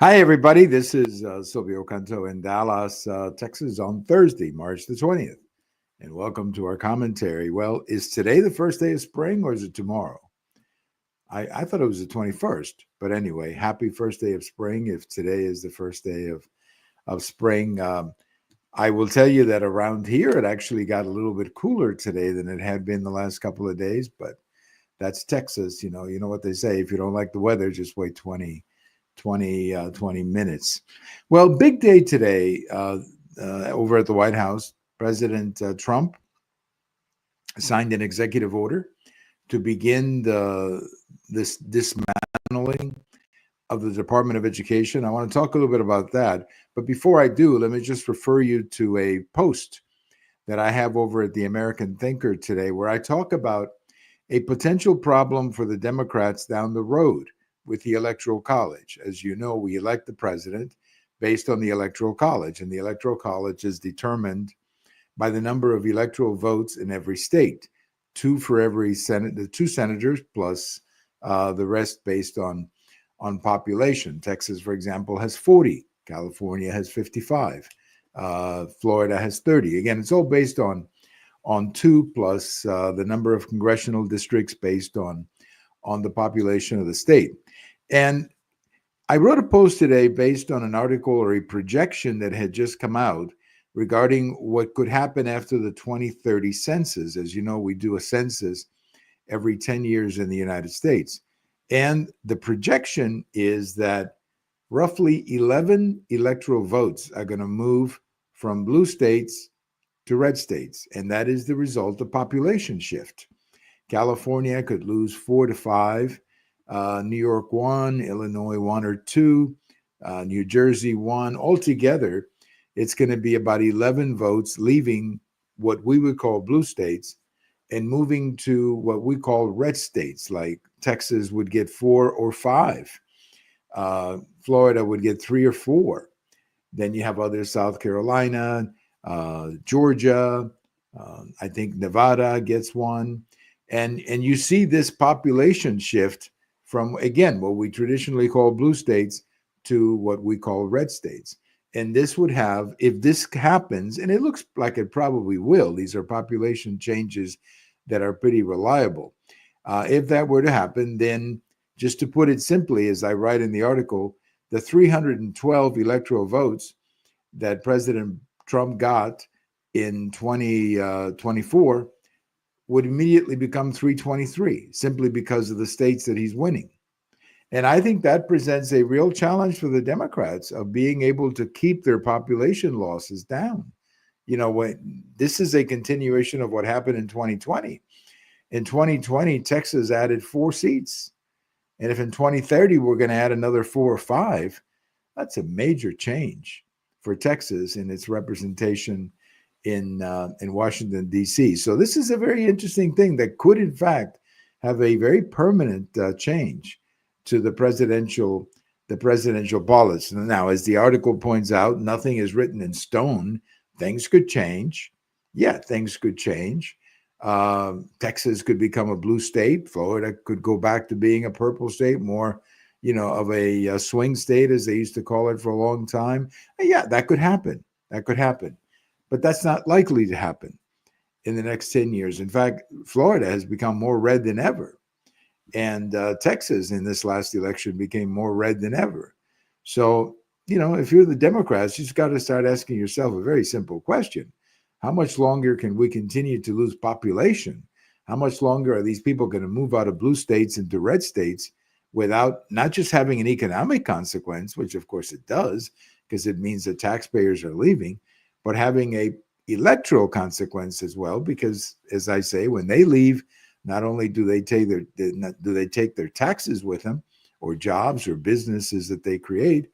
Hi, everybody. This is Silvio Canto in Dallas, Texas on Thursday, March the 20th. And welcome to our commentary. Well, is today the first day of spring or is it tomorrow? I thought it was the 21st. But anyway, happy first day of spring if today is the first day of spring. I will tell you that around here, it actually got a little bit cooler today than it had been the last couple of days. But that's Texas. You know what they say. If you don't like the weather, just wait 20 minutes. Well, big day today over at the White House. President Trump signed an executive order to begin this dismantling of the Department of Education. I want to talk a little bit about that. But before I do, let me just refer you to a post that I have over at the American Thinker today, where I talk about a potential problem for the Democrats down the road with the Electoral College. As you know, we elect the president based on the Electoral College, and the Electoral College is determined by the number of electoral votes in every state, two for every Senate, the two senators plus the rest based on population. Texas, for example, has 40. California has 55. Florida has 30. Again, it's all based on two plus the number of congressional districts based on the population of the state. And I wrote a post today based on an article or a projection that had just come out regarding what could happen after the 2030 census. As you know, we do a census every 10 years in the United States. And the projection is that roughly 11 electoral votes are going to move from blue states to red states. And that is the result of population shift. California could lose 4 to 5. New York 1, Illinois 1 or 2, New Jersey 1. Altogether, it's going to be about 11 votes leaving what we would call blue states and moving to what we call red states, like Texas would get 4 or 5. Florida would get 3 or 4. Then you have others, South Carolina, Georgia, I think Nevada gets 1. And you see this population shift from, again, what we traditionally call blue states to what we call red states. And this would have, if this happens, and it looks like it probably will, these are population changes that are pretty reliable. If that were to happen, then just to put it simply, as I write in the article, the 312 electoral votes that President Trump got in 2024 would immediately become 323 simply because of the states that he's winning. And I think that presents a real challenge for the Democrats of being able to keep their population losses down. This is a continuation of what happened in 2020. In 2020, Texas added 4 seats. And if in 2030 we're going to add another 4 or 5, that's a major change for Texas in its representation in Washington, D.C. So this is a very interesting thing that could, in fact, have a very permanent change to the presidential policy. Now, as the article points out, nothing is written in stone. Things could change. Yeah, things could change. Texas could become a blue state. Florida could go back to being a purple state, more, of a swing state, as they used to call it for a long time. Yeah, that could happen. That could happen. But that's not likely to happen in the next 10 years. In fact, Florida has become more red than ever. And Texas in this last election became more red than ever. So, if you're the Democrats, you just got to start asking yourself a very simple question. How much longer can we continue to lose population? How much longer are these people going to move out of blue states into red states without not just having an economic consequence, which of course it does, because it means that taxpayers are leaving, but having a electoral consequence as well, because as I say, when they leave, not only do they take their taxes with them, or jobs or businesses that they create,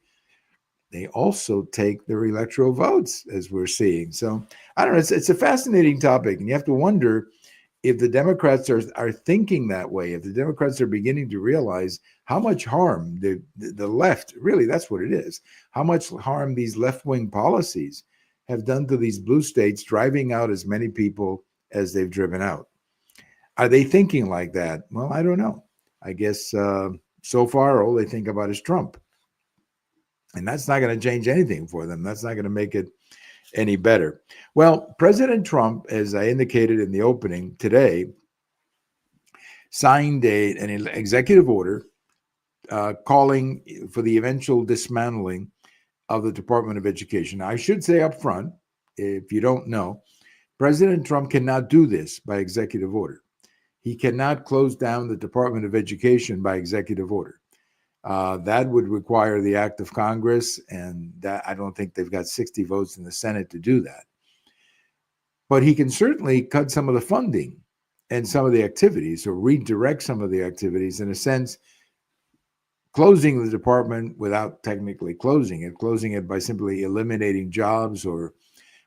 they also take their electoral votes, as we're seeing. So I don't know. It's a fascinating topic, and you have to wonder if the Democrats are thinking that way. If the Democrats are beginning to realize how much harm the left, really, that's what it is. How much harm these left-wing policies have done to these blue states, driving out as many people as they've driven out. Are they thinking like that? Well, I don't know. I guess so far all they think about is Trump. And that's not going to change anything for them. That's not going to make it any better. Well, President Trump, as I indicated in the opening today, signed an executive order calling for the eventual dismantling of the Department of Education. Now, I should say up front, if you don't know, President Trump cannot do this by executive order. He cannot close down the Department of Education by executive order. That would require the act of Congress, and that I don't think they've got 60 votes in the Senate to do that. But he can certainly cut some of the funding and some of the activities, or redirect some of the activities, in a sense, closing the department without technically closing it by simply eliminating jobs or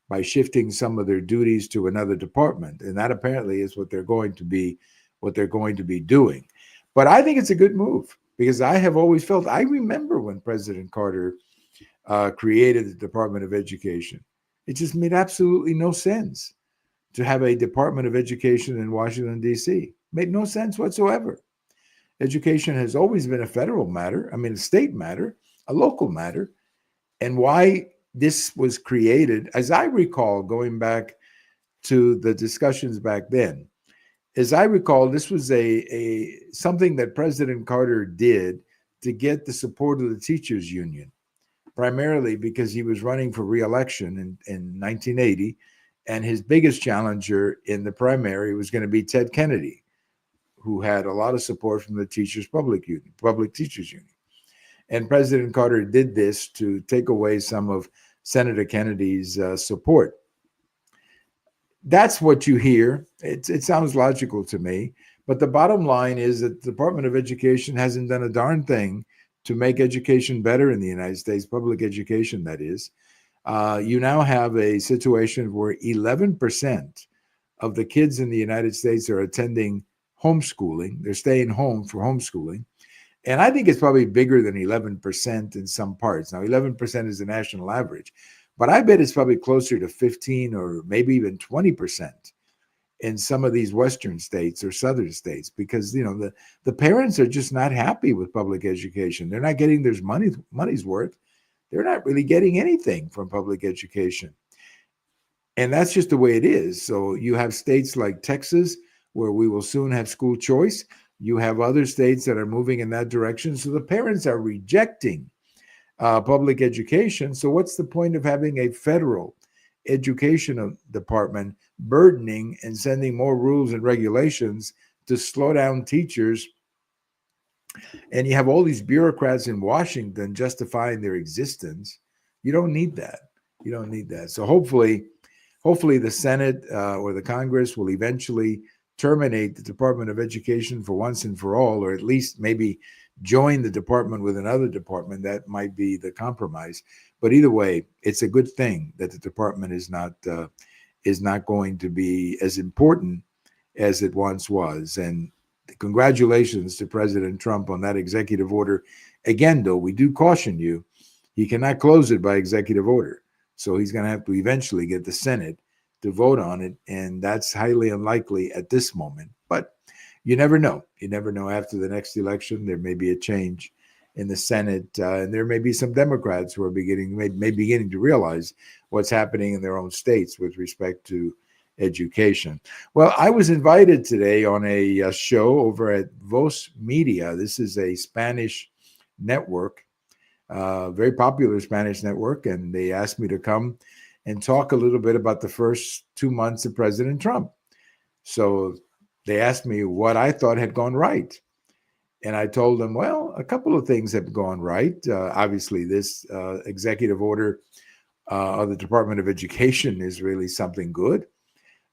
by shifting some of their duties to another department. And that apparently is what they're going to be doing. But I think it's a good move, because I have always felt, I remember when President Carter created the Department of Education. It just made absolutely no sense to have a Department of Education in Washington, D.C. Made no sense whatsoever. Education has always been a federal matter, a state matter, a local matter. And why this was created, as I recall, going back to the discussions back then, as I recall, this was a something that President Carter did to get the support of the teachers union, primarily because he was running for re-election in 1980, and his biggest challenger in the primary was going to be Ted Kennedy, who had a lot of support from the public teachers union. And President Carter did this to take away some of Senator Kennedy's support. That's what you hear. It sounds logical to me. But the bottom line is that the Department of Education hasn't done a darn thing to make education better in the United States, public education, that is. You now have a situation where 11% of the kids in the United States are attending homeschooling. They're staying home for homeschooling. And I think it's probably bigger than 11% in some parts. Now, 11% is the national average, but I bet it's probably closer to 15 or maybe even 20% in some of these Western states or Southern states, because, the parents are just not happy with public education. They're not getting their money's worth. They're not really getting anything from public education. And that's just the way it is. So you have states like Texas, where we will soon have school choice. You have other states that are moving in that direction. So the parents are rejecting public education. So what's the point of having a federal education department burdening and sending more rules and regulations to slow down teachers? And you have all these bureaucrats in Washington justifying their existence. You don't need that. You don't need that. So hopefully the Senate or the Congress will eventually terminate the Department of Education for once and for all, or at least maybe join the department with another department. That might be the compromise. But either way, it's a good thing that the department is not going to be as important as it once was. And congratulations to President Trump on that executive order. Again, though, we do caution you, he cannot close it by executive order. So he's going to have to eventually get the Senate to vote on it. And that's highly unlikely at this moment. But you never know. You never know. After the next election, there may be a change in the Senate. And there may be some Democrats who are beginning to realize what's happening in their own states with respect to education. Well, I was invited today on a show over at Voz Media. This is a Spanish network, very popular Spanish network, and they asked me to come and talk a little bit about the first 2 months of President Trump. So they asked me what I thought had gone right. And I told them, well, a couple of things have gone right. Obviously, this executive order of the Department of Education is really something good.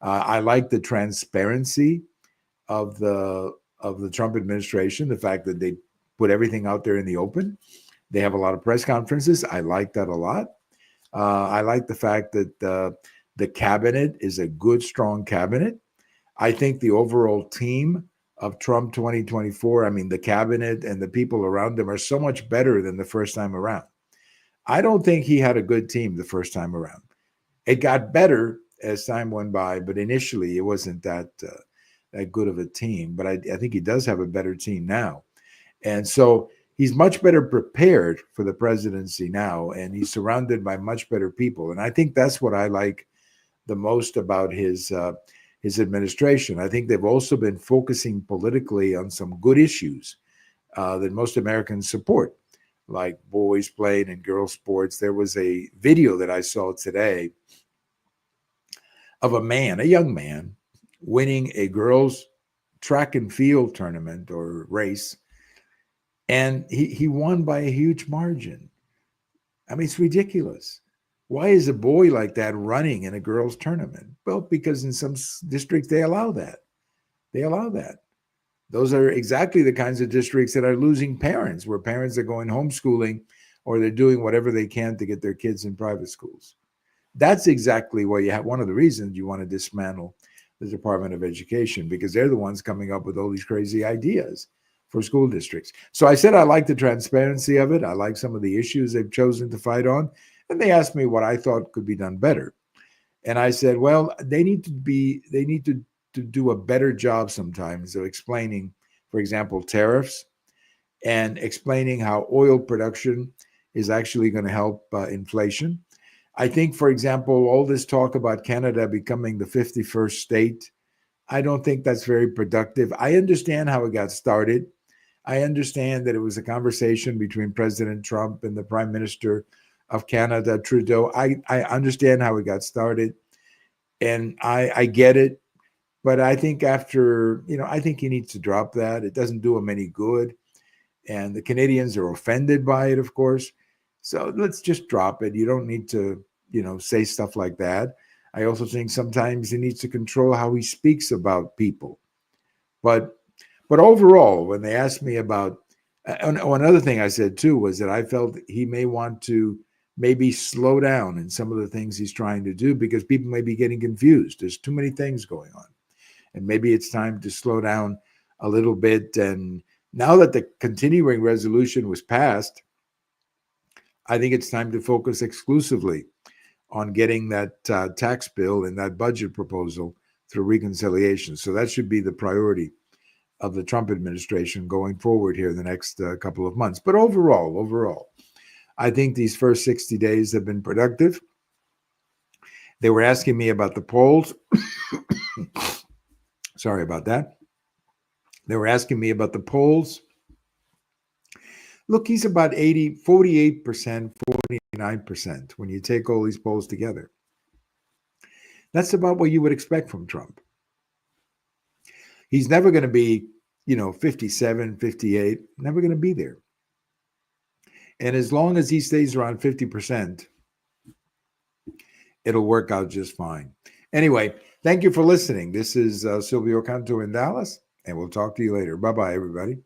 I like the transparency of the Trump administration, the fact that they put everything out there in the open. They have a lot of press conferences. I like that a lot. I like the fact that the cabinet is a good, strong cabinet. I think the overall team of Trump 2024, the cabinet and the people around him are so much better than the first time around. I don't think he had a good team the first time around. It got better as time went by, but initially it wasn't that good of a team. But I think he does have a better team now. And so he's much better prepared for the presidency now, and he's surrounded by much better people. And I think that's what I like the most about his administration. I think they've also been focusing politically on some good issues that most Americans support, like boys playing and girls sports. There was a video that I saw today of a young man, winning a girls' track and field tournament or race, and he won by a huge margin. I mean, it's ridiculous. Why is a boy like that running in a girls' tournament? Well, because in some districts they allow that. They allow that. Those are exactly the kinds of districts that are losing parents, where parents are going homeschooling or they're doing whatever they can to get their kids in private schools. That's exactly why you have one of the reasons you want to dismantle the Department of Education, because they're the ones coming up with all these crazy ideas for school districts. So I said I like the transparency of it. I like some of the issues they've chosen to fight on. And they asked me what I thought could be done better. And I said, well, they need to do a better job sometimes of explaining, for example, tariffs, and explaining how oil production is actually going to help inflation. I think, for example, all this talk about Canada becoming the 51st state, I don't think that's very productive. I understand how it got started. I understand that it was a conversation between President Trump and the Prime Minister of Canada, Trudeau. I understand how it got started, and I get it. But I think I think he needs to drop that. It doesn't do him any good. And the Canadians are offended by it, of course. So let's just drop it. You don't need to, say stuff like that. I also think sometimes he needs to control how he speaks about people. But overall, when they asked me about, another thing I said too was that I felt he may want to maybe slow down in some of the things he's trying to do, because people may be getting confused. There's too many things going on. And maybe it's time to slow down a little bit. And now that the continuing resolution was passed, I think it's time to focus exclusively on getting that tax bill and that budget proposal through reconciliation. So that should be the priority of the Trump administration going forward here in the next couple of months. But overall, I think these first 60 days have been productive. They were asking me about the polls. Sorry about that. They were asking me about the polls. Look, he's about 48%, 49% when you take all these polls together. That's about what you would expect from Trump. He's never going to be, 57, 58, never going to be there. And as long as he stays around 50%, it'll work out just fine. Anyway, thank you for listening. This is Silvio Canto in Dallas, and we'll talk to you later. Bye-bye, everybody.